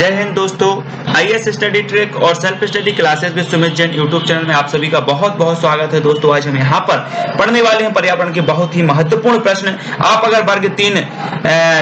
जय हिंद दोस्तों, IAS study track और self study classes with Sumit Jain YouTube channel में आप सभी का बहुत बहुत स्वागत है। दोस्तों आज हम यहाँ पर पढ़ने वाले हैं पर्यावरण के बहुत ही महत्वपूर्ण प्रश्न। आप अगर वर्ग 3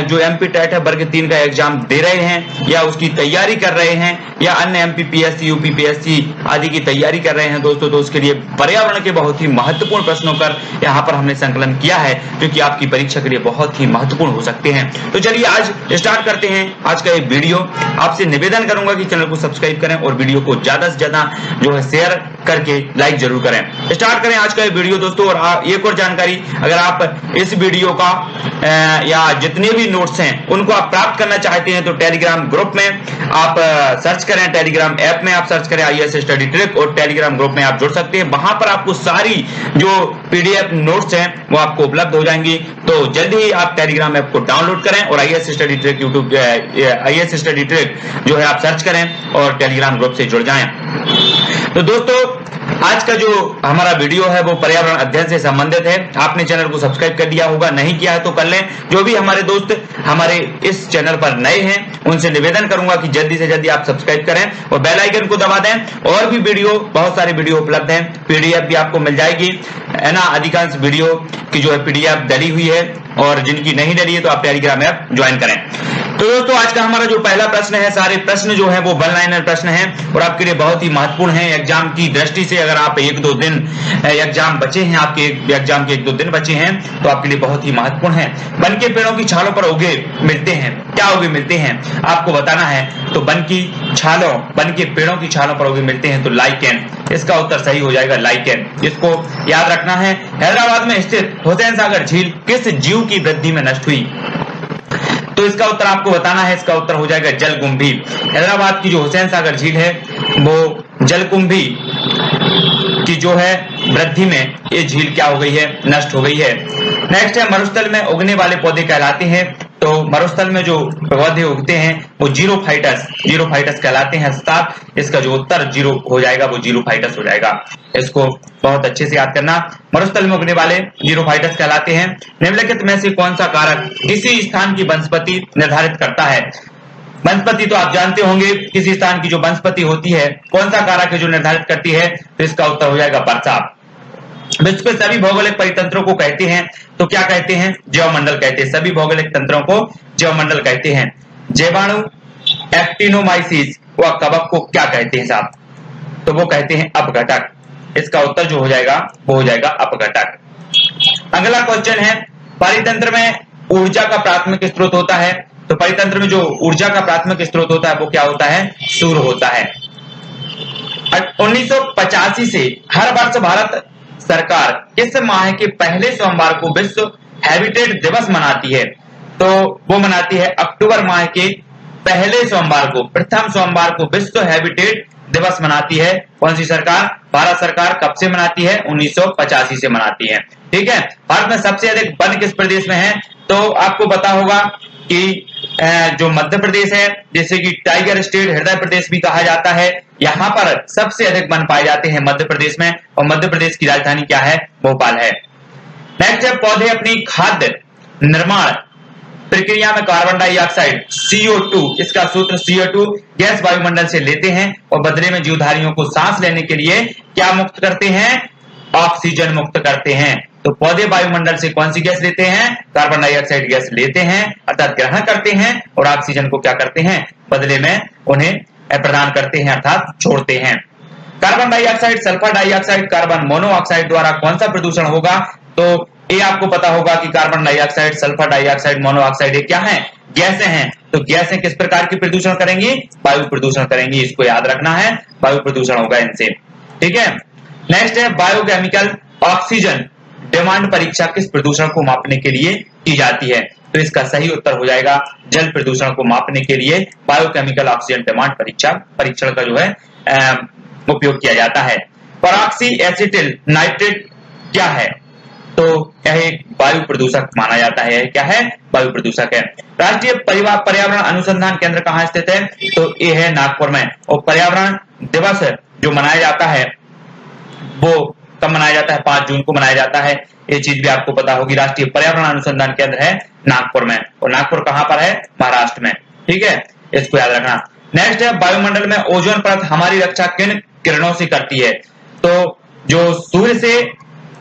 जो एमपी टेट है वर्ग 3 का एग्जाम दे रहे हैं या उसकी तैयारी कर रहे हैं या अन्य एमपीपीएससी यूपीपीएससी आदि की तैयारी कर रहे हैं दोस्तों, तो उसके लिए पर्यावरण के बहुत ही महत्वपूर्ण प्रश्नों का यहाँ पर हमने संकलन किया है जो कि आपकी परीक्षा के लिए बहुत ही महत्वपूर्ण हो सकते हैं। तो चलिए आज स्टार्ट करते हैं आज का ये वीडियो। आपसे निवेदन करूंगा कि चैनल को सब्सक्राइब करें और वीडियो को ज्यादा से ज्यादा जो है शेयर करके लाइक जरूर करें। स्टार्ट करें आज का ये वीडियो दोस्तों। और एक और जानकारी, अगर आप इस वीडियो का या जितने भी नोट्स हैं उनको आप प्राप्त करना चाहते हैं तो टेलीग्राम ग्रुप में आप सर्च करें, टेलीग्राम ऐप में आप सर्च करें आईएएस स्टडी ट्रिक और टेलीग्राम ग्रुप में आप जुड़ सकते हैं। वहां पर आपको सारी जो पीडीएफ नोट्स हैं वो आपको उपलब्ध हो जाएंगी। तो जल्दी ही आप टेलीग्राम ऐप को डाउनलोड करें और IAS study trick YouTube IAS study trick जो है आप सर्च करें और टेलीग्राम ग्रुप से जुड़ जाएं। तो दोस्तों आज का जो हमारा वीडियो है वो पर्यावरण अध्ययन से संबंधित है। आपने चैनल को सब्सक्राइब कर दिया होगा, नहीं किया है तो कर लें। जो भी हमारे दोस्त हमारे इस चैनल पर नए हैं उनसे निवेदन करूंगा कि जल्दी से जल्दी आप सब्सक्राइब करें और बेल आइकन को दबा दें। और भी वीडियो, बहुत सारे वीडियो उपलब्ध हैं, पीडीएफ भी आपको मिल जाएगी है ना। अधिकांश वीडियो की जो है पीडीएफ डली हुई है और जिनकी नहीं डली है तो आप टेलीग्राम ऐप ज्वाइन करें। तो दोस्तों आज का हमारा जो पहला प्रश्न है, सारे प्रश्न जो है वो वन लाइनर प्रश्न हैं और आपके लिए बहुत ही महत्वपूर्ण है एग्जाम की दृष्टि से। अगर आप 1-2 दिन एग्जाम बचे हैं, आपके एग्जाम के 1-2 दिन बचे हैं तो आपके लिए बहुत ही महत्वपूर्ण है। वन के पेड़ों की छालों पर उगे मिलते हैं, क्या उगे मिलते हैं आपको बताना है। तो वन के पेड़ों की छालों पर उगे मिलते हैं तो लाइकेन, इसका उत्तर सही हो जाएगा लाइकेन। इसको याद रखना है। हैदराबाद में स्थित हुसैन सागर झील किस जीव की वृद्धि में नष्ट हुई? तो इसका उत्तर आपको बताना है। इसका उत्तर हो जाएगा जलकुंभी। हैदराबाद की जो हुसैन सागर झील है वो जलकुंभी की जो है वृद्धि में ये झील क्या हो गई है, नष्ट हो गई है। नेक्स्ट है मरुस्थल में उगने वाले पौधे कहलाते हैं। तो मरुस्थल में जो पौधे उगते हैं वो जीरोफाइटस कहलाते हैं। अर्थात इसका जो उत्तर जीरो हो जाएगा वो जीरोफाइटस हो जाएगा। इसको बहुत अच्छे से याद करना। मरुस्थल में उगने वाले जीरोफाइटस कहलाते हैं। निम्नलिखित में से कौन सा कारक किसी स्थान की वनस्पति निर्धारित करता है? वनस्पति तो आप जानते होंगे, किसी स्थान की जो वनस्पति होती है कौन सा कारक है जो निर्धारित करती है? तो इसका उत्तर हो जाएगा वर्षा। विश्व के सभी भौगोलिक परितंत्रों को कहते हैं तो क्या कहते हैं? जैवमंडल कहते हैं। सभी भौगोलिक तंत्रों को जैवमंडल कहते हैं। जैवाणु, एक्टिनोमाइसिस व कवक को क्या कहते हैं साहब? तो वो कहते हैं अपघटक। इसका उत्तर जो हो जाएगा वो हो जाएगा अपघटक। अगला क्वेश्चन है, परितंत्र में ऊर्जा का प्राथमिक स्रोत होता है। तो परितंत्र में जो ऊर्जा का प्राथमिक स्रोत होता है वो क्या होता है? सूर्य होता है। 1985 से हर वर्ष भारत सरकार किस माह के पहले सोमवार को विश्व हैबिटेट दिवस मनाती है? तो वो मनाती है अक्टूबर माह के पहले सोमवार को, प्रथम सोमवार को विश्व हैबिटेट दिवस मनाती है। कौन सी सरकार? भारत सरकार। कब से मनाती है? 1985 से मनाती है। ठीक है। भारत में सबसे अधिक वन किस प्रदेश में है? तो आपको पता होगा कि जो मध्य प्रदेश है, जैसे कि टाइगर स्टेट, हृदय प्रदेश भी कहा जाता है, यहाँ पर सबसे अधिक वन पाए जाते हैं मध्य प्रदेश में। और मध्य प्रदेश की राजधानी क्या है? भोपाल है। नेक्स्ट है, पौधे अपनी खाद्य निर्माण प्रक्रिया में कार्बन डाइऑक्साइड CO2, इसका सूत्र CO2 गैस वायुमंडल से लेते हैं और बदले में जीवधारियों को सांस लेने के लिए क्या मुक्त करते हैं? ऑक्सीजन मुक्त करते हैं। तो पौधे वायुमंडल से कौन सी गैस लेते हैं? कार्बन डाइऑक्साइड गैस लेते हैं, अर्थात ग्रहण करते हैं और ऑक्सीजन को क्या करते हैं? बदले में उन्हें प्रदान करते हैं, अर्थात छोड़ते हैं। Carbon dioxide, sulphur dioxide, carbon monoxide द्वारा कौन सा प्रदूषण होगा? तो ये आपको पता होगा कि carbon dioxide, sulphur dioxide, monoxide ये क्या है? गैसें हैं। तो गैसें किस प्रकार की प्रदूषण करेंगी? वायु प्रदूषण करेंगी। इसको याद रखना है, वायु प्रदूषण होगा इनसे। ठीक है। नेक्स्ट है, बायोकेमिकल ऑक्सीजन डिमांड परीक्षा किस प्रदूषण को मापने के लिए की जाती है? तो इसका सही उत्तर हो जाएगा जल प्रदूषण को मापने के लिए बायोकेमिकल ऑक्सीजन डिमांड परीक्षण का जो है उपयोग किया जाता है। परऑक्सी एसिटिल नाइट्रेट क्या है? तो यह एक वायु प्रदूषक माना जाता है। क्या है? वायु प्रदूषक है। राष्ट्रीय पर्यावरण अनुसंधान केंद्र कहाँ स्थित है? तो ये है नागपुर में। और पर्यावरण दिवस जो मनाया जाता है वो कब मनाया जाता है? 5 जून को मनाया जाता है। ये चीज भी आपको पता होगी। राष्ट्रीय पर्यावरण अनुसंधान केंद्र है नागपुर में। और नागपुर कहाँ पर है? महाराष्ट्र में। ठीक है, इसको याद रखना। नेक्स्ट है वायुमंडल में ओजोन परत हमारी रक्षा किन किरणों से करती है? तो जो सूर्य से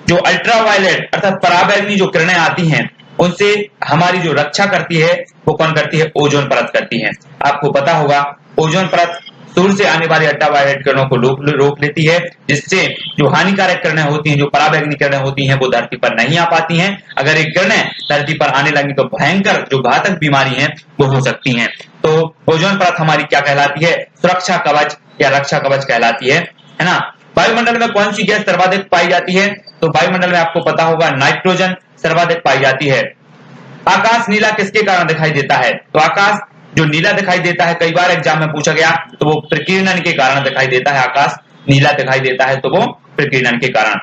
जो अल्ट्रावायलेट अर्थात पराबैंगनी जो किरणें आती हैं उनसे हमारी जो रक्षा करती है वो कौन करती है? ओजोन परत करती है। आपको पता होगा ओजोन परत सूर्य से आने वाली अल्ट्रावायलेट किरणों को रोक लेती है, जिससे जो हानिकारक किरणें होती हैं, जो पराबैंगनी किरणें होती हैं, वो धरती पर नहीं आ पाती हैं। अगर ये किरणें धरती पर आने लगी तो भयंकर जो घातक बीमारी है वो हो सकती हैं। तो ओजोन परत हमारी क्या कहलाती है? सुरक्षा कवच या रक्षा कवच कहलाती है ना। वायुमंडल में कौन सी गैस सर्वाधिक पाई जाती है? तो वायुमंडल में आपको पता होगा नाइट्रोजन सर्वाधिक पाई जाती है। आकाश नीला किसके कारण दिखाई देता है? तो आकाश जो नीला दिखाई देता है, कई बार एग्जाम में पूछा गया, तो वो प्रकीर्णन के कारण दिखाई देता है। आकाश नीला दिखाई देता है तो वो प्रकीर्णन के कारण।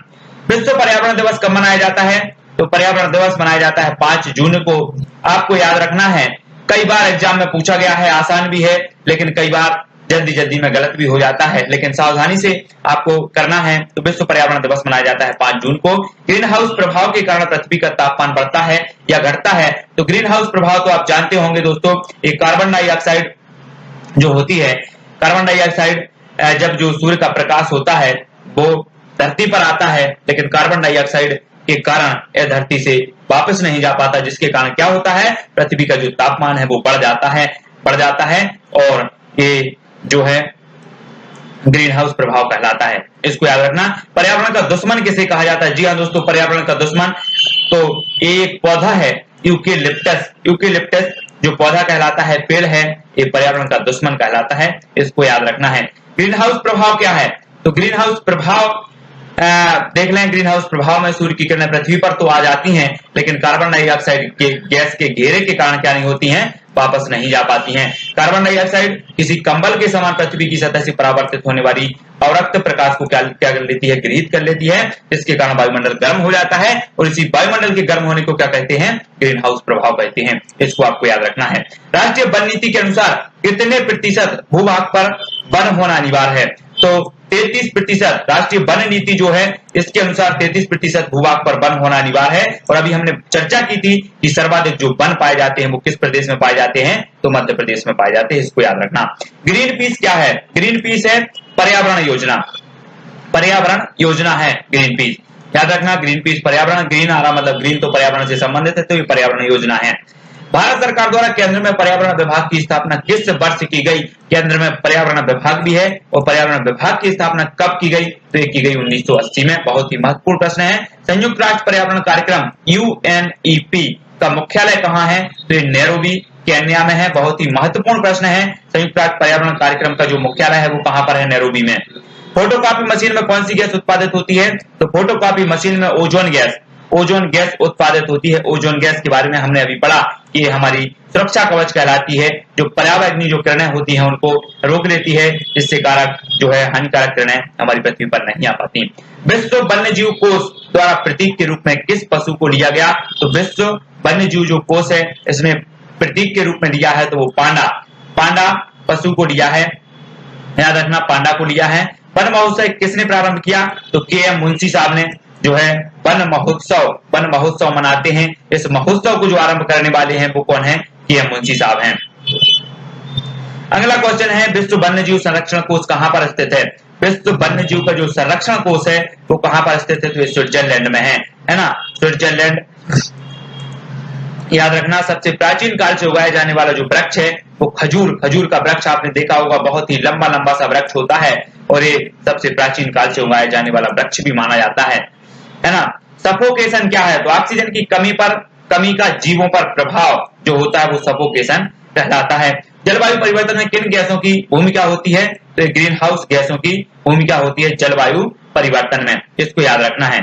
विश्व पर्यावरण दिवस कब मनाया जाता है? तो पर्यावरण दिवस मनाया जाता है 5 जून को। आपको याद रखना है, कई बार एग्जाम में पूछा गया है, आसान भी है लेकिन कई बार जल्दी में गलत भी हो जाता है, लेकिन सावधानी से आपको करना है। तो विश्व पर्यावरण दिवस मनाया जाता है 5 जून को। ग्रीन हाउस प्रभाव के कारण पृथ्वी का तापमान बढ़ता है या घटता है? तो ग्रीन हाउस प्रभाव तो आप जानते होंगे दोस्तों, ये कार्बन डाइऑक्साइड जो होती है, कार्बन डाइऑक्साइड जब जो सूर्य का प्रकाश होता है वो धरती पर आता है, लेकिन कार्बन डाइऑक्साइड के कारण यह धरती से वापस नहीं जा पाता, जिसके कारण क्या होता है? पृथ्वी का जो तापमान है वो बढ़ जाता है और ये जो है ग्रीन हाउस प्रभाव कहलाता है। इसको याद रखना। पर्यावरण का दुश्मन किसे कहा जाता है? जी हाँ दोस्तों, पर्यावरण का दुश्मन तो एक पौधा है यूकेलिप्टस। यूकेलिप्टस जो पौधा कहलाता है, पेड़ है, ये पर्यावरण का दुश्मन कहलाता है। इसको याद रखना है। ग्रीन हाउस प्रभाव क्या है? तो ग्रीन हाउस प्रभाव देख लें, ग्रीन हाउस प्रभाव में सूर्य की किरणें पृथ्वी पर तो आ जाती हैं, लेकिन कार्बन डाइऑक्साइड के गैस के घेरे के कारण क्या नहीं होती हैं? वापस नहीं जा पाती हैं। कार्बन डाइऑक्साइड किसी कंबल के समान पृथ्वी की सतह से परावर्तित होने वाली अवरक्त प्रकाश को क्या कर लेती है? गृहीत कर लेती है, जिसके कारण वायुमंडल गर्म हो जाता है और इसी वायुमंडल के गर्म होने को क्या कहते हैं? ग्रीन हाउस प्रभाव कहते हैं। इसको आपको याद रखना है। राष्ट्रीय वन नीति के अनुसार कितने प्रतिशत भूभाग पर वन होना अनिवार्य है? तो 33%। राष्ट्रीय वन नीति जो है इसके अनुसार 33% भूभाग पर वन होना अनिवार्य है। और अभी हमने चर्चा की थी कि सर्वाधिक जो वन पाए जाते हैं वो किस प्रदेश में पाए जाते हैं? तो मध्य प्रदेश में पाए जाते हैं। इसको याद रखना। ग्रीन पीस क्या है? ग्रीन पीस है पर्यावरण योजना। पर्यावरण योजना है ग्रीन पीस, याद रखना। ग्रीन पीस पर्यावरण, ग्रीन आ रहा मतलब ग्रीन तो पर्यावरण से संबंधित है, तो ये पर्यावरण योजना है। भारत सरकार द्वारा केंद्र में पर्यावरण विभाग की स्थापना किस वर्ष की गई? केंद्र में पर्यावरण विभाग भी है और पर्यावरण विभाग की स्थापना कब की गई? तो ये की गई 1980 में। बहुत ही महत्वपूर्ण प्रश्न है। संयुक्त राष्ट्र पर्यावरण कार्यक्रम UNEP का मुख्यालय कहाँ है? तो ये नैरोबी केन्या में है। बहुत ही महत्वपूर्ण प्रश्न है। संयुक्त राष्ट्र पर्यावरण कार्यक्रम का जो मुख्यालय है वो कहाँ पर है? नैरोबी में। फोटोकॉपी मशीन में कौन सी गैस उत्पादित होती है? तो फोटोकॉपी मशीन में ओजोन गैस उत्पादित होती है। ओजोन गैस के बारे में हमने अभी पढ़ा कि हमारी सुरक्षा कवच कहलाती है, जो पराबैंगनी जो किरणें होती हैं उनको रोक लेती है, जिससे कारक जो है हानिकारक किरणें हमारी पृथ्वी पर नहीं आ पाती। विश्व वन्यजीव कोष द्वारा प्रतीक के रूप में किस पशु को लिया गया? तो विश्व वन्यजीव जो कोष है इसमें प्रतीक के रूप में लिया है तो वो पांडा पशु को लिया है। याद रखना, पांडा को लिया है। वन महोत्सव किसने प्रारंभ किया? तो KM मुंशी साहब ने जो है वन महोत्सव मनाते हैं। इस महोत्सव को जो आरंभ करने वाले हैं वो कौन है? KM मुंशी साहब हैं। अगला क्वेश्चन है विश्व वन्यजीव संरक्षण कोष कहाँ पर स्थित है? विश्व वन्यजीव का जो संरक्षण कोष है वो कहाँ पर स्थित है? तो स्विट्जरलैंड में है ना, स्विट्जरलैंड। याद रखना, सबसे प्राचीन काल से उगाया जाने वाला जो वृक्ष है वो खजूर का वृक्ष आपने देखा होगा, बहुत ही लंबा सा वृक्ष होता है और ये सबसे प्राचीन काल से उगाया जाने वाला वृक्ष भी माना जाता है ना। सफोकेशन क्या है? तो ऑक्सीजन की कमी का जीवों पर प्रभाव जो होता है वो सफोकेशन कहलाता है। जलवायु परिवर्तन में किन गैसों की भूमिका होती है? तो ग्रीन हाउस गैसों की भूमिका होती है जलवायु परिवर्तन में। इसको याद रखना है।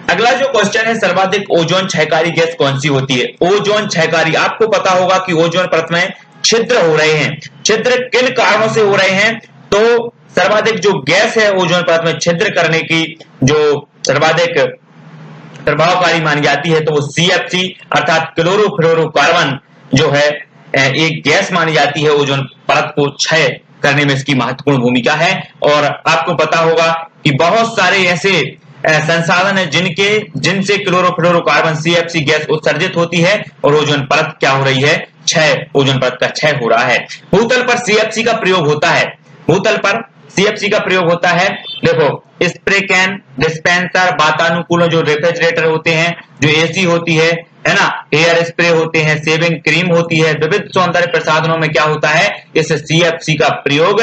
अगला जो क्वेश्चन है, सर्वाधिक ओजोन क्षयकारी गैस कौन सी होती है? ओजोन क्षयकारी, आपको पता होगा कि ओजोन परत में छिद्र हो रहे हैं। छिद्र किन कारणों से हो रहे हैं? तो सर्वाधिक जो गैस है ओजोन परत में छिद्र करने की जो सर्वाधिक प्रभावकारी मानी जाती है तो वो CFC अर्थात क्लोरोफ्लोरोकार्बन जो है एक गैस मानी जाती है। ओजोन परत को क्षय करने में इसकी महत्वपूर्ण भूमिका है। और आपको पता होगा कि बहुत सारे ऐसे संसाधन है जिनसे क्लोरोफ्लोरोकार्बन CFC गैस उत्सर्जित होती है और ओजोन परत क्या हो रही है? क्षय, ओजोन परत का क्षय हो रहा है। भूतल पर सीएफसी का प्रयोग होता है, भूतल पर सीएफसी का प्रयोग होता है। देखो स्प्रे कैन, डिस्पेंसर, वातानुकूलन जो रेफ्रिजरेटर होते हैं, जो एसी होती है ना, हेयर स्प्रे होते हैं, शेविंग क्रीम होती है, विविध सौंदर्य प्रसाधनों में क्या होता है, इस सीएफसी का प्रयोग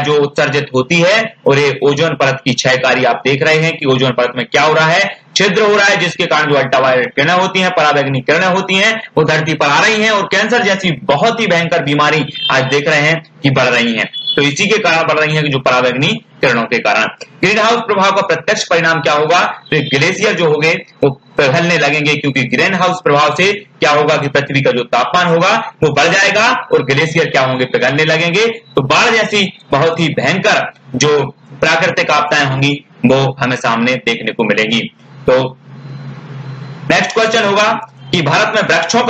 जो उत्सर्जित होती है। और ये ओजोन परत की क्षयकारी आप देख रहे हैं कि ओजोन परत में क्या हो रहा है, छिद्र हो रहा है, जिसके कारण जो अल्ट्रावायलेट किरणें होती हैं, पराबैंगनी किरणें होती हैं, वो धरती पर आ रही हैं और कैंसर जैसी बहुत ही भयंकर बीमारी आज देख रहे हैं कि बढ़ रही हैं। तो इसी के कारण बढ़ रही है कि जो पराबैंगनी किरणों के कारण। ग्रीन हाउस प्रभाव का प्रत्यक्ष परिणाम क्या होगा, तो ग्लेशियर जो होंगे वो पिघलने लगेंगे, क्योंकि ग्रीन हाउस प्रभाव से क्या होगा कि पृथ्वी का जो तापमान होगा वो बढ़ जाएगा और ग्लेशियर क्या होंगे, पिघलने लगेंगे। तो बाढ़ जैसी बहुत ही भयंकर जो प्राकृतिक आपदाएं होंगी वो हमें सामने देखने को मिलेंगी। तो नेक्स्ट क्वेश्चन होगा कि भारत में वृक्षों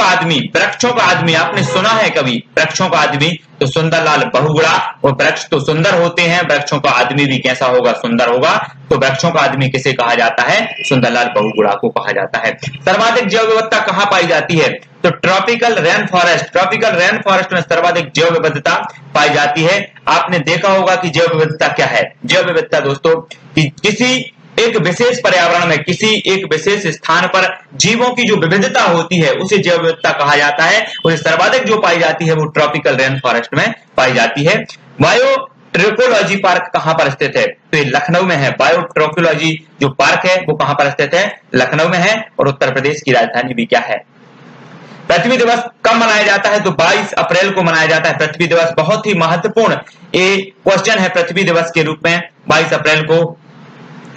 का आदमी आपने सुना है कभी वृक्षों का आदमी, तो सुंदरलाल बहुगुणा। और वृक्ष तो सुंदर होते हैं, वृक्षों का आदमी भी कैसा होगा, सुंदर होगा। तो वृक्षों का आदमी किसे कहा जाता है, सुंदरलाल बहुगुणा को कहा जाता है। सर्वाधिक जैव विविधता कहां पाई जाती है, तो ट्रॉपिकल रेन फॉरेस्ट में सर्वाधिक जैव विविधता पाई जाती है। आपने देखा होगा कि जैव विविधता क्या है, जैव विविधता दोस्तों कि किसी एक विशेष पर्यावरण में, किसी एक विशेष स्थान पर जीवों की जो विविधता होती है उसे जैव विविधता कहा जाता है। और सर्वाधिक जो पाई जाती है वो ट्रॉपिकल रेन फॉरेस्ट में पाई जाती है। बायोट्रोपोलॉजी पार्क कहां पर स्थित है, तो ये लखनऊ में है। बायोट्रोपोलॉजी जो पार्क है वो कहां पर स्थित है, लखनऊ में है। और उत्तर प्रदेश की राजधानी भी क्या है। पृथ्वी दिवस कब मनाया जाता है, तो 22 अप्रैल को मनाया जाता है पृथ्वी दिवस। बहुत ही महत्वपूर्ण ये क्वेश्चन है पृथ्वी दिवस के रूप में। 22 अप्रैल को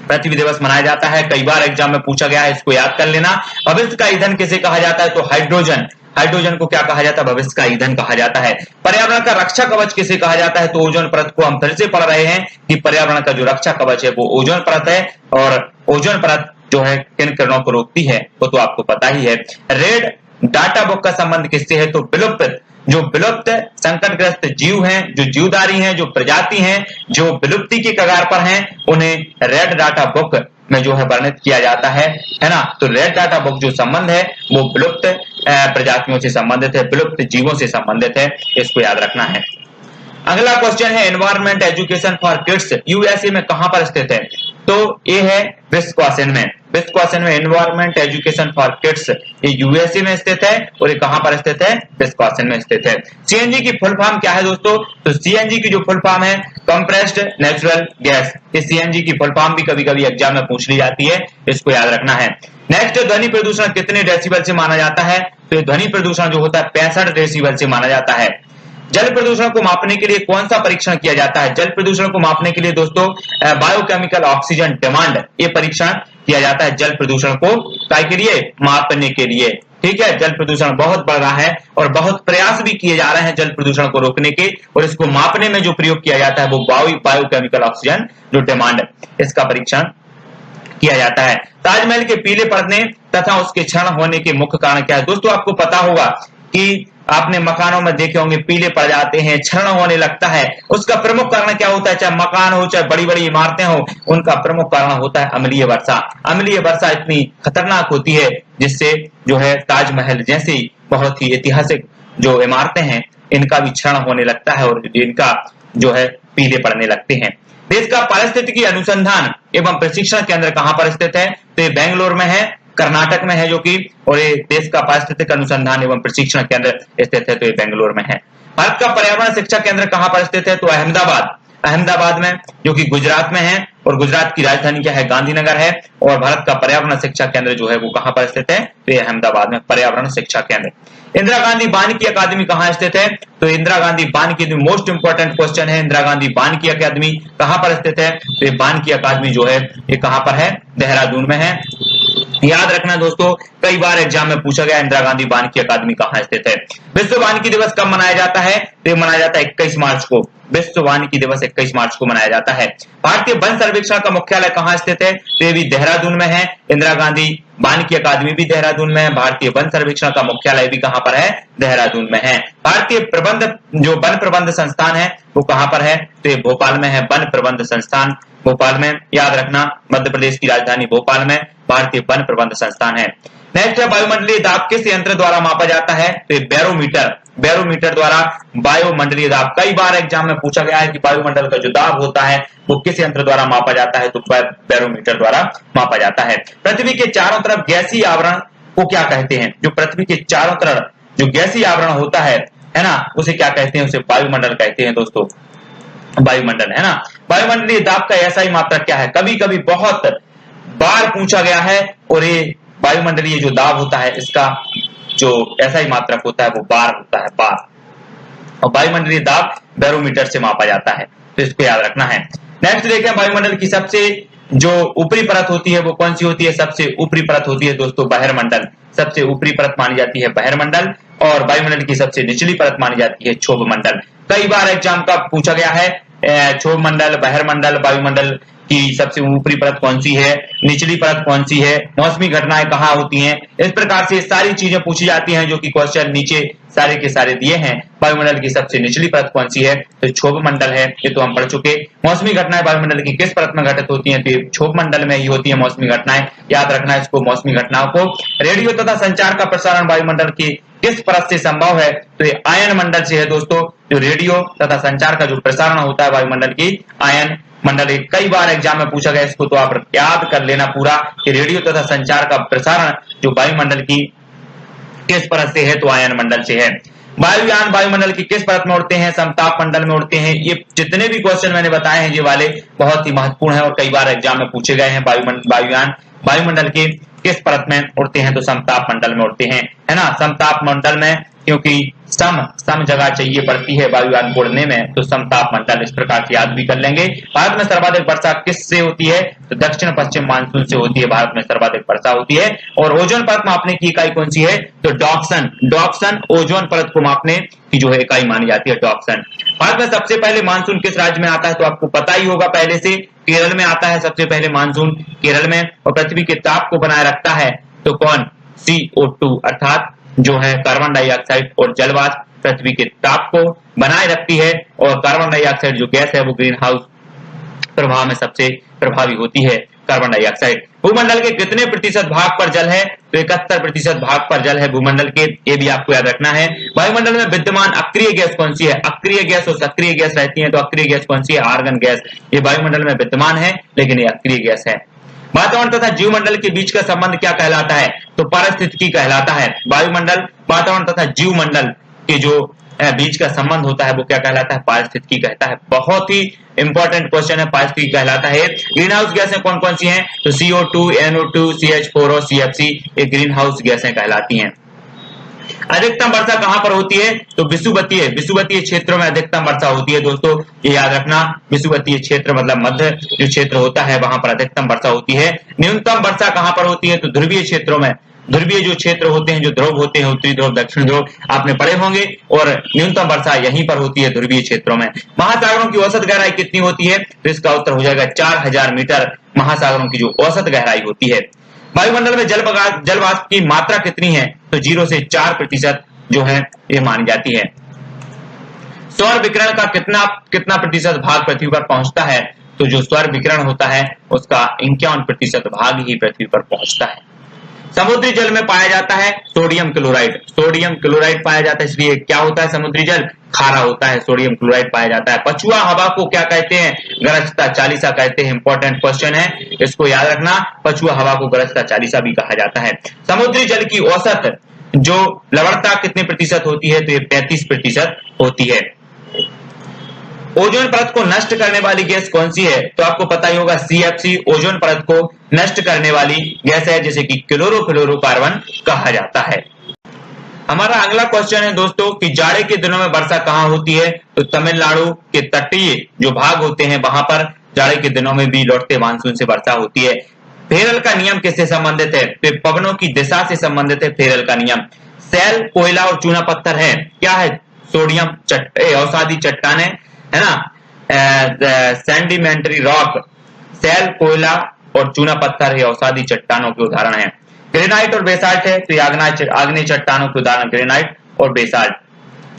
पृथ्वी दिवस मनाया जाता है, कई बार एग्जाम में पूछा गया है, इसको याद कर लेना। भविष्य का ईंधन किसे कहा जाता है, तो हाइड्रोजन को क्या कहा जाता है, भविष्य का ईंधन कहा जाता है। पर्यावरण का रक्षा कवच किसे कहा जाता है, तो ओजोन परत को हम फिर से पढ़ रहे हैं कि पर्यावरण का जो रक्षा कवच है वो ओजोन परत है। और ओजोन परत जो है किन किरणों को रोकती है वो तो आपको पता ही है। रेड डाटा बुक का संबंध किससे है, तो विलुप्त संकटग्रस्त जीव हैं, जो जीवधारी हैं, जो प्रजाति हैं, जो विलुप्ति के कगार पर हैं, उन्हें रेड डाटा बुक में जो है वर्णित किया जाता है ना। तो रेड डाटा बुक जो संबंध है वो विलुप्त प्रजातियों से संबंधित है, विलुप्त जीवों से संबंधित है, इसको याद रखना है। अगला क्वेश्चन है environment education for kids USA में कहां पर स्थित है, तो ये है विस्कॉसिन में एनवायरमेंट एजुकेशन फॉर किड्स, ये यूएसए में स्थित है। और ये कहां पर स्थित है, विस्कॉसिन में स्थित है। सीएनजी की फुल फॉर्म क्या है दोस्तों, तो सीएनजी की जो फुल फॉर्म है कंप्रेस्ड नेचुरल गैस। ये सीएनजी की फुल फॉर्म भी कभी कभी एग्जाम में पूछ ली जाती है, इसको याद रखना है। नेक्स्ट, ध्वनि प्रदूषण कितने डेसिबल से माना जाता है, तो ध्वनि प्रदूषण जो होता है 65 डेसिबल से माना जाता है। जल प्रदूषण को मापने के लिए कौन सा परीक्षण किया जाता है, जल प्रदूषण को मापने के लिए दोस्तों बायोकेमिकल ऑक्सीजन डिमांड, ये परीक्षण किया जाता है जल प्रदूषण को काय के लिए, मापने के लिए। ठीक है, जल प्रदूषण बहुत बढ़ रहा है और बहुत प्रयास भी किए जा रहे हैं जल प्रदूषण को रोकने के, और इसको मापने में जो प्रयोग किया जाता है वो बायोकेमिकल ऑक्सीजन जो डिमांड, इसका परीक्षण किया जाता है। ताजमहल के पीले पड़ने तथा उसके क्षरण होने के मुख्य कारण क्या है, दोस्तों आपको पता होगा कि आपने मकानों में देखे होंगे पीले पड़ जाते हैं, क्षरण होने लगता है। उसका प्रमुख कारण क्या होता है, चाहे मकान हो चाहे बड़ी बड़ी इमारतें हो, उनका प्रमुख कारण होता है अम्लीय वर्षा। अम्लीय वर्षा इतनी खतरनाक होती है जिससे जो है ताजमहल जैसी बहुत ही ऐतिहासिक जो इमारतें हैं इनका भी क्षरण होने लगता है और इनका जो है पीले पड़ने लगते हैं। देश का पारिस्थितिकी अनुसंधान एवं प्रशिक्षण केंद्र कहां पर स्थित है, तो ये बेंगलोर में है, कर्नाटक में है जो कि, और ये देश का पारिस्थितिक अनुसंधान एवं प्रशिक्षण केंद्र स्थित है, तो ये बेंगलोर में है। भारत का पर्यावरण शिक्षा केंद्र कहां पर स्थित है, तो अहमदाबाद में जो कि गुजरात में है, और गुजरात की राजधानी क्या है, गांधीनगर है। और भारत का पर्यावरण शिक्षा केंद्र जो है वो कहां पर स्थित है, तो ये अहमदाबाद में पर्यावरण शिक्षा केंद्र। इंदिरा गांधी वानिकी अकादमी कहां स्थित है, तो इंदिरा गांधी वानिकी, मोस्ट इंपोर्टेंट क्वेश्चन है, इंदिरा गांधी वानिकी अकादमी कहां पर स्थित है, तो ये वानिकी अकादमी जो है ये कहां पर है, देहरादून में है। याद रखना दोस्तों, कई बार एग्जाम में पूछा गया इंदिरा गांधी वानिकी अकादमी कहां स्थित है। विश्व वानिकी दिवस कब मनाया जाता है, तो मनाया जाता है 21 मार्च को। विश्व वानिकी दिवस 21 मार्च को मनाया जाता है। भारतीय वन सर्वेक्षण का मुख्यालय कहां स्थित है, तो ये भी देहरादून में है। इंदिरा गांधी वानिकी अकादमी भी देहरादून में है। भारतीय वन सर्वेक्षण का मुख्यालय भी कहां पर है, देहरादून में है। भारतीय जो वन प्रबंध संस्थान है वो कहां पर है, तो ये भोपाल में है, वन प्रबंध संस्थान भोपाल में। याद रखना, मध्य प्रदेश की राजधानी भोपाल में भारतीय वन प्रबंध संस्थान है। नेक्स्ट है वायुमंडलीय दाब किस यंत्र द्वारा मापा जाता है? तो बैरोमीटर, बैरोमीटर द्वारा वायुमंडलीय दाब। कई बार एग्जाम में पूछा गया है कि वायुमंडल का जो दाब होता है वो किस यंत्र द्वारा मापा जाता है? तो बैरोमीटर द्वारा मापा जाता है। पृथ्वी के चारों तरफ गैसीय आवरण को क्या कहते हैं? जो पृथ्वी के चारों तरफ जो गैसीय आवरण होता है ना, उसे क्या कहते हैं? उसे वायुमंडल कहते हैं दोस्तों, वायुमंडल, है ना। वायुमंडलीय दाब का ऐसा मात्रक क्या है? कभी कभी बहुत बार पूछा गया है, और ये वायुमंडलीय जो दाब होता है इसका जो ऐसा ही मात्रक होता है वो बार होता है, बार। और वायुमंडलीय दाब बैरोमीटर से मापा जाता है, तो इसको याद रखना है। नेक्स्ट देखें, वायुमंडल की सबसे जो ऊपरी परत होती है वो कौन सी होती है? सबसे ऊपरी परत होती है दोस्तों बहिर्मंडल। सबसे ऊपरी परत मानी जाती है बहिर्मंडल, और वायुमंडल की सबसे निचली परत मानी जाती है क्षोभमंडल। कई बार एग्जाम का पूछा गया है क्षोभमंडल, बहिर्मंडल, वायुमंडल की सबसे ऊपरी परत कौन सी है, निचली परत कौन सी है, मौसमी घटनाएं कहाँ होती हैं, इस प्रकार से सारी चीजें पूछी जाती हैं, जो कि क्वेश्चन नीचे सारे के सारे दिए हैं। वायुमंडल की सबसे निचली परत कौन सी है? तो क्षोभमंडल है, ये तो हम पढ़ चुके। मौसमी घटनाएं वायुमंडल की किस परत में घटित होती हैं? तो क्षोभमंडल में ही होती है मौसमी घटनाएं, याद रखना है इसको, मौसमी घटनाओं को। रेडियो तथा संचार का प्रसारण वायुमंडल की किस परत से संभव है? तो ये आयन मंडल से है दोस्तों। जो रेडियो तथा संचार का जो प्रसारण होता है वायुमंडल की आयन मंडल, कई बार एग्जाम में पूछा गया, इसको तो आप याद कर लेना पूरा कि रेडियो तथा संचार का प्रसारण जो वायुमंडल की किस परत से है? तो आयन मंडल से है। वायुयान वायुमंडल की किस परत में उड़ते हैं? समताप मंडल में उड़ते हैं। ये जितने भी क्वेश्चन मैंने बताए हैं ये वाले बहुत ही महत्वपूर्ण है और कई बार एग्जाम में पूछे गए हैं। वायुयान वायुमंडल के किस परत में उड़ते हैं? तो समताप मंडल में उड़ते हैं, है ना। समताप मंडल में, क्योंकि सम जगह चाहिए पड़ती है वायुयान को उड़ने में, तो समताप मंडल इस प्रकार से याद भी कर लेंगे। भारत में सर्वाधिक वर्षा किससे होती है? तो दक्षिण पश्चिम मानसून से होती है, भारत में सर्वाधिक वर्षा होती है। और ओजोन परत मापने की इकाई कौन सी है? तो डॉप्सन, डॉप्सन ओजोन परत को मापने की जो है इकाई मानी जाती है, डॉप्सन। भारत में सबसे पहले मानसून किस राज्य में आता है? तो आपको पता ही होगा पहले से, केरल में आता है सबसे पहले मानसून, केरल में। और पृथ्वी के ताप को बनाए रखता है तो कौन? CO2 अर्थात जो है कार्बन डाइऑक्साइड और जल वाष्प पृथ्वी के ताप को बनाए रखती है, और कार्बन डाइऑक्साइड जो गैस है वो ग्रीन हाउस प्रभाव में सबसे प्रभावी होती है, कार्बन डाइऑक्साइड। भूमंडल के कितने प्रतिशत भाग पर जल है? तो 71% भाग पर जल है भूमंडल के, ये भी आपको याद रखना है। वायुमंडल में विद्यमान अक्रिय गैस कौन सी है? अक्रिय गैस और सक्रिय गैस रहती है, तो अक्रिय गैस कौन सी है? Argon gas. ये वायुमंडल में विद्यमान है लेकिन ये अक्रिय गैस है। वातावरण तथा जीवमंडल के बीच का संबंध क्या कहलाता है? तो पारिस्थितिकी कहलाता है। वायुमंडल, वातावरण तथा जीवमंडल के जो बीच का संबंध होता है वो क्या कहलाता है? पारिस्थितिकी कहता है। बहुत ही इंपॉर्टेंट क्वेश्चन है, पारिस्थितिकी कहलाता है। ग्रीन हाउस गैसें कौन कौन सी हैं? तो CO2, NO2, CH4 और CFC, ये ग्रीन हाउस गैसें कहलाती हैं। अधिकतम वर्षा कहां पर होती है? तो विषुवतीय क्षेत्रों में अधिकतम वर्षा होती है दोस्तों, ये याद रखना। विषुवतीय क्षेत्र मतलब मध्य जो क्षेत्र होता है वहां पर अधिकतम वर्षा होती है। न्यूनतम वर्षा कहां पर होती है? तो ध्रुवीय क्षेत्रों में। ध्रुवीय जो क्षेत्र होते हैं, जो ध्रुव होते हैं, उत्तरी ध्रुव, दक्षिण ध्रुव, आपने पढ़े होंगे, और न्यूनतम वर्षा यहीं पर होती है ध्रुवीय क्षेत्रों में। महासागरों की औसत गहराई कितनी होती है? तो इसका उत्तर हो जाएगा 4000 मीटर महासागरों की जो औसत गहराई होती है। वायुमंडल में जल वाष्प की मात्रा कितनी है? तो 0 से 4% जो है ये मानी जाती है। सौर विकिरण का कितना प्रतिशत भाग पृथ्वी पर पहुंचता है? तो जो सौर विकिरण होता है उसका 51% भाग ही पृथ्वी पर पहुंचता है। समुद्री जल में पाया जाता है सोडियम क्लोराइड। सोडियम क्लोराइड पाया जाता है, इसलिए क्या होता है? समुद्री जल खारा होता है, सोडियम क्लोराइड पाया जाता है। पछुआ हवा को क्या कहते हैं? गरजता चालीसा कहते हैं। इंपॉर्टेंट क्वेश्चन है, इसको याद रखना। पछुआ हवा को गरजता चालीसा भी कहा जाता है। समुद्री जल की औसत जो लवणता कितने प्रतिशत होती है? तो ये 35% होती है। ओजोन परत को नष्ट करने वाली गैस कौन सी है? तो आपको पता ही होगा, CFC ओजोन परत को नष्ट करने वाली गैस है, जिसे कि क्लोरोफ्लोरोकार्बन कहा जाता है। हमारा अगला क्वेश्चन है दोस्तों कि जाड़े के दिनों में वर्षा कहाँ होती है? तो तमिलनाडु के तटीय जो भाग होते हैं वहां पर जाड़े के दिनों में भी लौटते मानसून से वर्षा होती है। फेरल का नियम किससे संबंधित है? तो पवनों की दिशा से संबंधित है फेरल का नियम। सेल, कोयला और चूना पत्थर है, क्या है? सोडियम अवसादी चट्टाने, है ना। सेडिमेंटरी रॉक, सेल, कोयला और चूना पत्थर है अवसादी चट्टानों के उदाहरण है। ग्रेनाइट और बेसाल्ट है, तो आग्नेय चट्टानों के उदाहरण ग्रेनाइट और बेसाल्ट।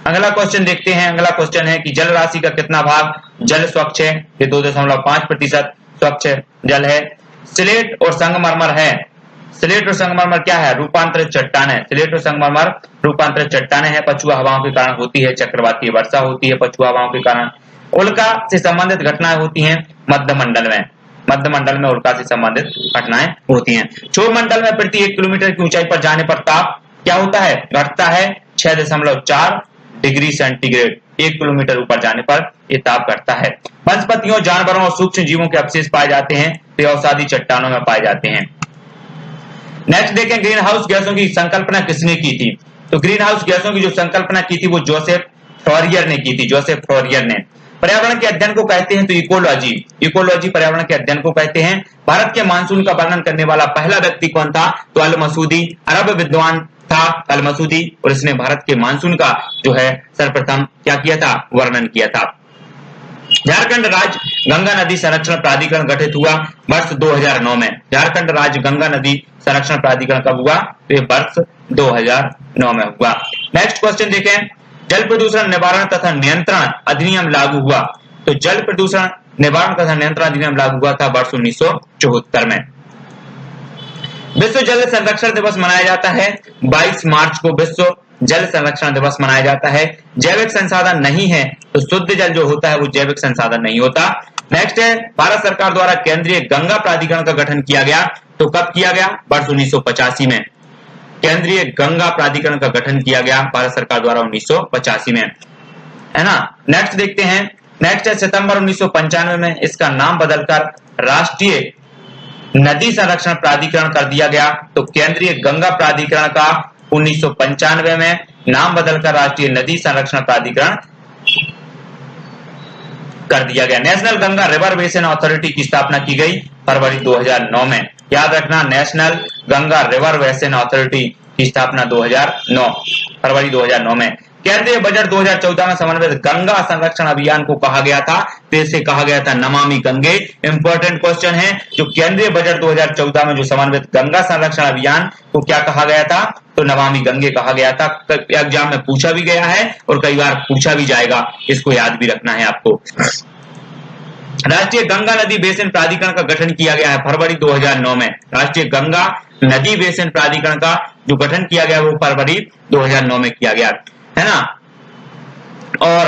अगला क्वेश्चन देखते हैं। अगला क्वेश्चन है कि जल राशि का कितना भाग जल स्वच्छ है? ये 2.5% स्वच्छ जल है। स्लेट और संगमरमर है, स्लेट और संगमरमर क्या है? रूपांतरित चट्टान है। स्लेट और संगमरमर रूपांतरित चट्टानें हैं, पछुआ हवाओं के कारण होती है, चक्रवाती वर्षा होती है पछुआ हवाओं के कारण। उल्का से संबंधित घटनाएं होती हैं मध्य मंडल में, मध्य मंडल में उल्का से संबंधित घटनाएं होती हैं। क्षोभ मंडल में प्रति 1 किलोमीटर की ऊंचाई पर जाने पर ताप क्या होता है? घटता है 6.4 डिग्री सेंटीग्रेड। 1 किलोमीटर ऊपर जाने पर ये ताप घटता है। वनस्पतियों, जानवरों और सूक्ष्म जीवों के अवशेष पाए जाते हैं, तो अवसादी चट्टानों में पाए जाते हैं। नेक्स्ट देखें, ग्रीन हाउस गैसों की संकल्पना किसने की थी? तो ग्रीन हाउस गैसों की जो संकल्पना की थी वो जोसेफ फॉरियर ने की थी। जोसेफ फॉरियर ने। पर्यावरण के अध्ययन को कहते हैं तो इकोलॉजी, इकोलॉजी पर्यावरण के अध्ययन को कहते हैं। भारत के मानसून का वर्णन करने वाला पहला व्यक्ति कौन था? तो अल मसूदी, अरब विद्वान था अल मसूदी, और इसने भारत के मानसून का जो है सर्वप्रथम क्या किया था? वर्णन किया था। झारखंड राज्य गंगा नदी संरक्षण प्राधिकरण गठित हुआ वर्ष 2009 में। झारखंड राज्य गंगा नदी संरक्षण प्राधिकरण कब हुआ? तो ये वर्ष 2009 में हुआ। नेक्स्ट क्वेश्चन देखें, जल प्रदूषण निवारण तथा नियंत्रण अधिनियम लागू हुआ। तो जल प्रदूषण निवारण तथा नियंत्रण अधिनियम लागू हुआ था वर्ष 1974 में। विश्व जल संरक्षण दिवस मनाया जाता है 22 मार्च को। विश्व जल संरक्षण दिवस मनाया जाता है। जैविक संसाधन नहीं है तो शुद्ध जल जो होता है वो जैविक संसाधन नहीं होता। नेक्स्ट है, भारत सरकार द्वारा केंद्रीय गंगा प्राधिकरण का गठन किया गया। तो कब किया गया? वर्ष 1985 में। केंद्रीय गंगा प्राधिकरण का गठन किया गया भारत सरकार द्वारा 1985 में, है ना। नेक्स्ट देखते हैं, नेक्स्ट है सितंबर 1995 में इसका नाम बदलकर राष्ट्रीय नदी संरक्षण प्राधिकरण कर दिया गया। तो केंद्रीय गंगा प्राधिकरण का 1995 में नाम बदलकर राष्ट्रीय नदी संरक्षण प्राधिकरण कर दिया गया। National Ganga river basin authority की स्थापना की गई फरवरी 2009 में। याद रखना, national Ganga river basin authority की स्थापना 2009 फरवरी 2009 में। केंद्रीय बजट 2014 में समन्वित गंगा संरक्षण अभियान को कहा गया था, तो इसे कहा गया था नमामि गंगे। इंपॉर्टेंट क्वेश्चन है, जो केंद्रीय बजट 2014 में जो समन्वित गंगा संरक्षण अभियान को क्या कहा गया था? तो नमामि गंगे कहा गया था। एग्जाम में पूछा भी गया है और कई बार पूछा भी जाएगा, इसको याद भी रखना है आपको। राष्ट्रीय गंगा नदी बेसिन प्राधिकरण का गठन किया गया है फरवरी 2009 में। राष्ट्रीय गंगा नदी बेसिन प्राधिकरण का जो गठन किया गया वो फरवरी 2009 में किया गया, है ना। और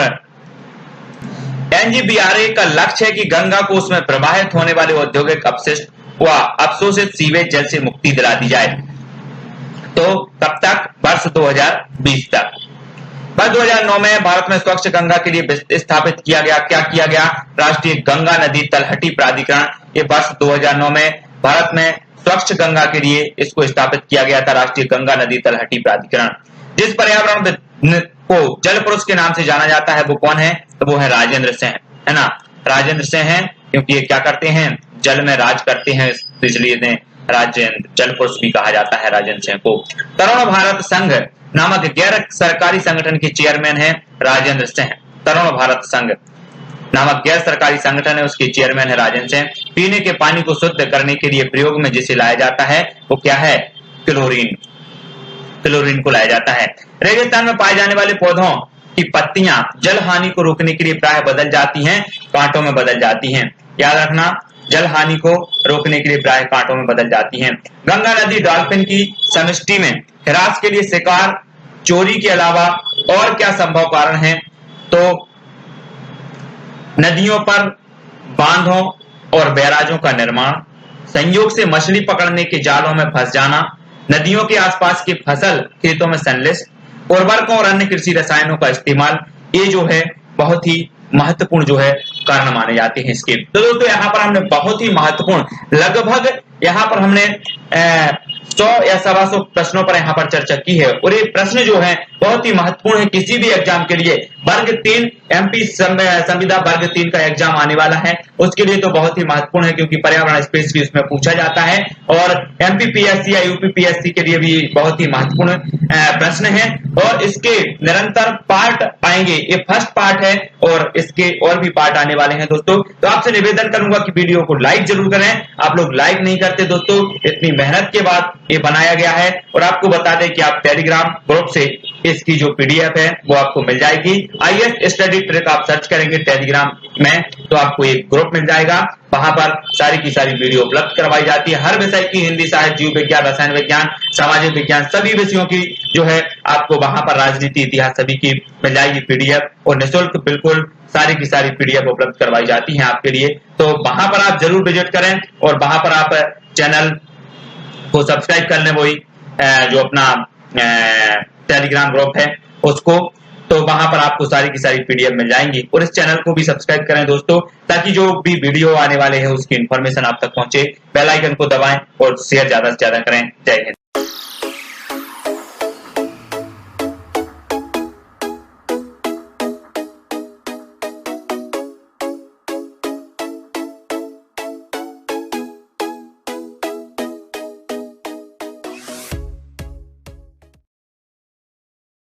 एनजीबीआरए का लक्ष्य है कि गंगा को उसमें प्रवाहित होने वाले औद्योगिक अपशिष्ट व अवशोषित सीवेज जल से मुक्ति दिला दी जाए। तो कब तक? वर्ष 2020 तक। वर्ष 2009 में भारत में स्वच्छ गंगा के लिए स्थापित किया गया, क्या किया गया? राष्ट्रीय गंगा नदी तलहटी प्राधिकरण। ये वर्ष 2009 में भारत में स्वच्छ गंगा के लिए इसको स्थापित किया गया था, राष्ट्रीय गंगा नदी तलहटी प्राधिकरण। जिस पर्यावरण को जल पुरुष के नाम से जाना जाता है वो कौन है? तो वो है राजेंद्र सिंह, है ना। राजेंद्र सिंह हैं, क्योंकि ये क्या करते हैं? जल में राज करते हैं, इसलिए इन्हें राजेंद्र जल पुरुष भी कहा जाता है राजेंद्र सिंह को। तरुण भारत संघ नामक गैर सरकारी संगठन के चेयरमैन है राजेंद्र सिंह। तरुण भारत संघ नामक गैर सरकारी संगठन है, उसके चेयरमैन है राजेंद्र सिंह। पीने के पानी को शुद्ध करने के लिए प्रयोग में जिसे लाया जाता है वो क्या है? क्लोरीन। क्लोरीन को लाया जाता है। रेगिस्तान में पाए जाने वाले पौधों की पत्तियां जल हानि को रोकने के लिए प्राय बदल जाती हैं, कांटों में बदल जाती हैं। याद रखना, जल हानि को रोकने के लिए प्राय कांटों में बदल जाती हैं। गंगा नदी डॉल्फिन की समष्टि में हिरास के लिए शिकार, चोरी के अलावा और क्या संभव कारण है? तो नदियों पर बांधों और बैराजों का निर्माण, संयोग से मछली पकड़ने के जालों में फंस जाना, नदियों के आसपास की फसल खेतों में संलिप्त, उर्वरकों और अन्य कृषि रसायनों का इस्तेमाल, ये जो है बहुत ही महत्वपूर्ण जो है कारण माने जाते हैं इसके। तो दोस्तों यहाँ पर हमने बहुत ही महत्वपूर्ण लगभग यहाँ पर हमने 100 या 125 प्रश्नों पर यहाँ पर चर्चा की है। और ये प्रश्न जो है बहुत ही महत्वपूर्ण है किसी भी एग्जाम के लिए। वर्ग 3 एमपी संविदा वर्ग 3 का एग्जाम आने वाला है, उसके लिए तो बहुत ही महत्वपूर्ण है, क्योंकि पर्यावरण स्पेस भी उसमें पूछा जाता है। और एमपीपीएससी या यूपीपीएससी के लिए भी बहुत ही महत्वपूर्ण प्रश्न है और इसके निरंतर पार्ट आएंगे। ये फर्स्ट पार्ट है और इसके और भी पार्ट आने वाले हैं दोस्तों। तो आपसे निवेदन करूंगा कि वीडियो को लाइक जरूर करें। आप लोग लाइक नहीं करते दोस्तों, इतनी मेहनत के बाद ये बनाया गया है। और आपको बता दें कि आप टेलीग्राम ग्रुप से इसकी जो पीडीएफ है वो आपको मिल जाएगी। आईएएस स्टडी ट्रिक आप सर्च करेंगे टेलीग्राम में तो आपको एक ग्रुप मिल जाएगा। वहां पर सारी की सारी वीडियो उपलब्ध करवाई जाती है। हर विषय की, हिंदी, साहित्य, जीव विज्ञान, रसायन विज्ञान, सामाजिक विज्ञान, सभी विषयों की जो है आपको वहां पर, राजनीति, इतिहास, सभी की मिल जाएगी पीडीएफ, और निःशुल्क बिल्कुल सारी की सारी पीडीएफ उपलब्ध करवाई जाती है आपके लिए। तो वहां पर आप जरूर विजिट करें और वहां पर आप चैनल को सब्सक्राइब कर लें, वही जो अपना टेलीग्राम ग्रुप है उसको, तो वहां पर आपको सारी की सारी पीडीएफ मिल जाएंगी। और इस चैनल को भी सब्सक्राइब करें दोस्तों, ताकि जो भी वीडियो आने वाले हैं उसकी इंफॉर्मेशन आप तक पहुंचे। बेल आइकन को दबाएं और शेयर ज्यादा से ज्यादा करें। जय हिंद।